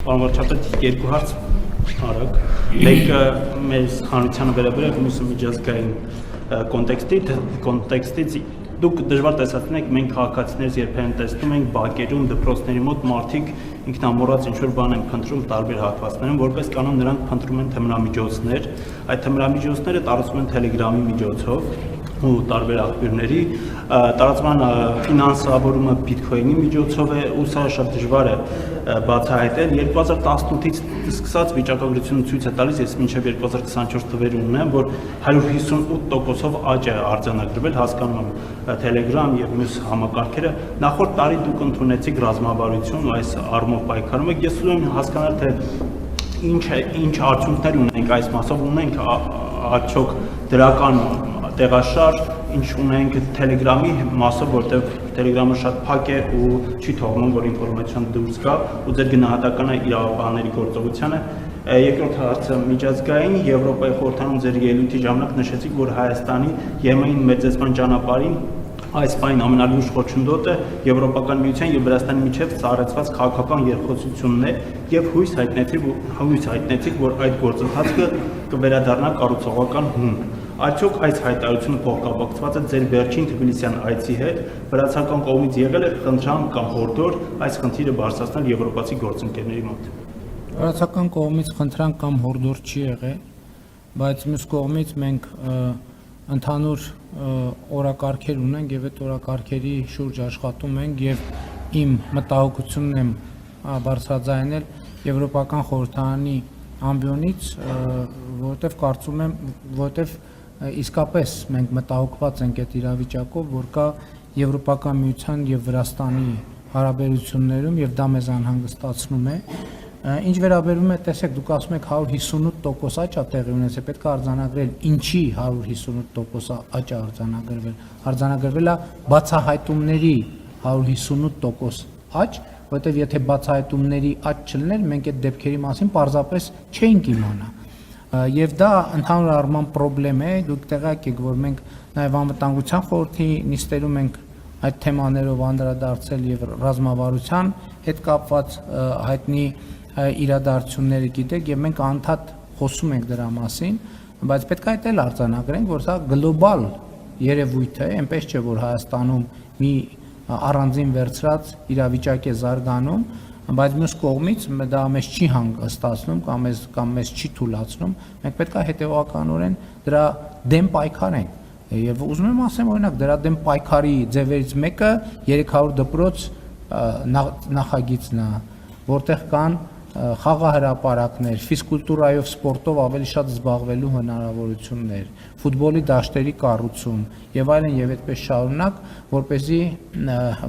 Պարոն վարչապետ, երկու հարց արագ։ Մեկը մեր հանրությանը վերաբերող, մյուսը միջազգային կոնտեքստից դուք դժվար տեսածին եք, մենք քաղաքացիներից երբեմն տեսնում ենք բակերում, դպրոցների մոտ մարդիկ ինքնամոռաց ինչ-որ բան են փնտրում տարբեր հատվածներում, որպես կանոն նրանք փնտրում են թմրամիջոցներ, այդ թմրամիջոցները տարածվում են Telegram-ի միջոցով ու տարբեր աղբյուրների, տարածման ֆինանսավորումը Bitcoin-ի միջոցով է ու սա շատ դժվար է բացահայտել։ 2018-ից սկսած վիճակագրությունը ցույց է տալիս, ես մինչև 2024 թվերը ունեմ, որ 158%-ով աճ է արձանագրվել, հասկանում եմ Telegram եւ մյուս համակարգերը։ Նախորդ տարի դուք ընդունեցիք ռազմավարություն ու այս առումով պայքարում եք, ես ուզում եմ հասկանալ, թե ինչ արդյունքներ ունենք այս մասով, ունենք արդյոք դրական տեղաշարժ, ինչ ունենք Telegram-ի մասով, որտեղ Telegram-ը շատ փակ է ու չի թողնում, որ ինֆորմացիան դուրս գա ու ձեր գնահատականը իրավաբանների գործողությանը։ Երկրորդ հարցը միջազգային Եվրոպայի խորհրդանում ձեր ելույթի ժամանակ նշեցիք, որ Հայաստանի ԵՄ-ի մեծացման ճանապարհին այս պայն ամենալուրջ խոչընդոտը Եվրոպական միության եւ Վրաստանի միջև ծառայեցված քաղաքական երկխոսությունն է եւ հույս հայտնեցիք, որ այդ գործընթացը կվերադառնա կառուցողական հուն։ Արդյոք այս հայտարարությունը փոխկապակցված է ձեր վերջին Թբիլիսյան այցի հետ, վրացական կողմից եղել է խնդրամ կամ հորդոր այս խնդիրը բարձրացնել եվրոպացի գործընկերների մոտ։ Վրացական կողմից խնդրան կամ հորդոր չի եղել, բայց մյուս կողմից մենք ընդհանուր օրակարգեր ունենք եւ այդ օրակարգերի շուրջ աշխատում ենք եւ իմ մտահոգությունն եմ բարձրաձայնել Եվրոպական խորհրդարանի ամբիոնից, որովհետեւ կարծում եմ, որովհետեւ իսկապես մենք մտահոգված ենք այդ իրավիճակով, որ կա Եվրոպական միության եւ Վրաստանի հարաբերություններում եւ դա մեզ անհանգստացնում է։ Ինչ վերաբերում է, տեսեք, դուք ասում եք 158% աճ է տեղի ունեցել, պետք է արձանագրել, ինչի 158% աճ է արձանագրվել։ Արձանագրվել է բացահայտումների 158% աճ, որովհետև եթե բացահայտումների աճ չլիներ, մենք այդ դեպքերի մասին պարզապես չէինք իմանա։ Եվ դա ընդհանուր առմամբ խնդրեմ է, դուք տեղյակ եք, որ մենք նաև անվտանգության խորհրդի նիստերում ենք այդ թեմաներով անդրադարձել եւ ռազմավարության հետ կապված հայտնի իրադարձությունները գիտեք եւ մենք անդադ խոսում ենք դրա մասին, բայց պետք է այդ էլ արձանագրենք, որ սա գլոբալ երևույթ է, այնպես չէ, որ Հայաստանում մի առանձին վերցրած իրավիճակ է զարգանում, բայց մյուս կողմից դա մեզ չի հանգստացնում կամ մեզ չի թուլացնում, մենք պետք է հետեւականորեն դրա դեմ պայքարենք։ Եվ ուզում եմ ասեմ, օրինակ, դրա դեմ պայքարի ձևերից մեկը 300 դպրոց նախագիծն է, որտեղ կան խաղահրապարակներ, ֆիզկուլտուրայով, սպորտով ավելի շատ զբաղվելու հնարավորություններ, ֆուտբոլի դաշտերի կառուցում եւ այլն եւ այդպես շարունակ,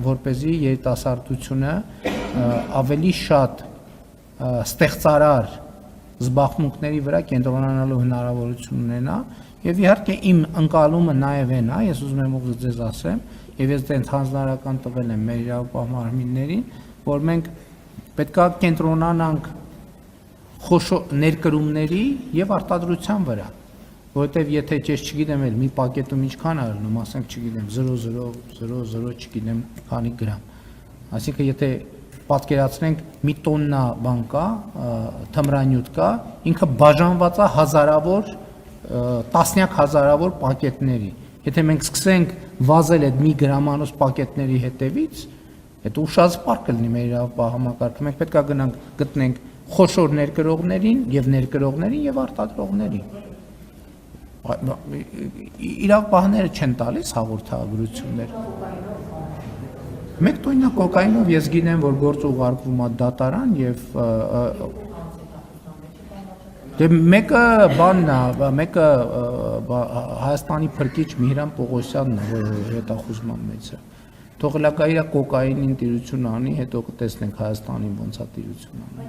որպեսզի երիտասարդությունը ավելի շատ ստեղծարար զբաղմունքների վրա կենտրոնանալու հնարավորություն ունենա եւ իհարկե իմ ընկալումը նաեւ այն է, ես ուզում եմ ուղղակի ձեզ ասեմ եւ ես դենց հանձնարարական տվել եմ մեր իրավապահ մարմիններին, որ մենք պետք է կենտրոնանանք խոշոր ներկրումների եւ արտադրության վրա, որովհետեւ եթե ես չգիտեմ էլ մի պակետում ինչքան է ելնում, ասենք չգիտեմ 0.00 չգիտեմ քանի գրամ, այսինքն եթե պատկերացնենք մի տոննա բան կա, թմրանյութ կա, ինքը բաժանված է հազարավոր, տասնյակ հազարավոր պակետների, եթե մենք սկսենք վազել այդ մի գրամանոց պակետների հետևից, այդ ուշազպար կլինի մեր իրավապահ համակարգը, մենք պետք է գնանք գտնենք խոշոր ներկրողներին եւ արտադրողներին։ Իրավապահները չեն տալիս հաղորդագրություններ։ Մեկ տոննա կոկայինով ես գիտեմ, որ գործ ուղարկվում է դատարան եւ դե մեկը բանն է, մեկը Հայաստանի փրկիչ Միհրան Պողոսյանն է, որ հետախուզման մեջ է։ Թողելակա իր կոկայինին տիրություն անի, հետո կտեսնենք Հայաստանին ոնց է տիրություն անի։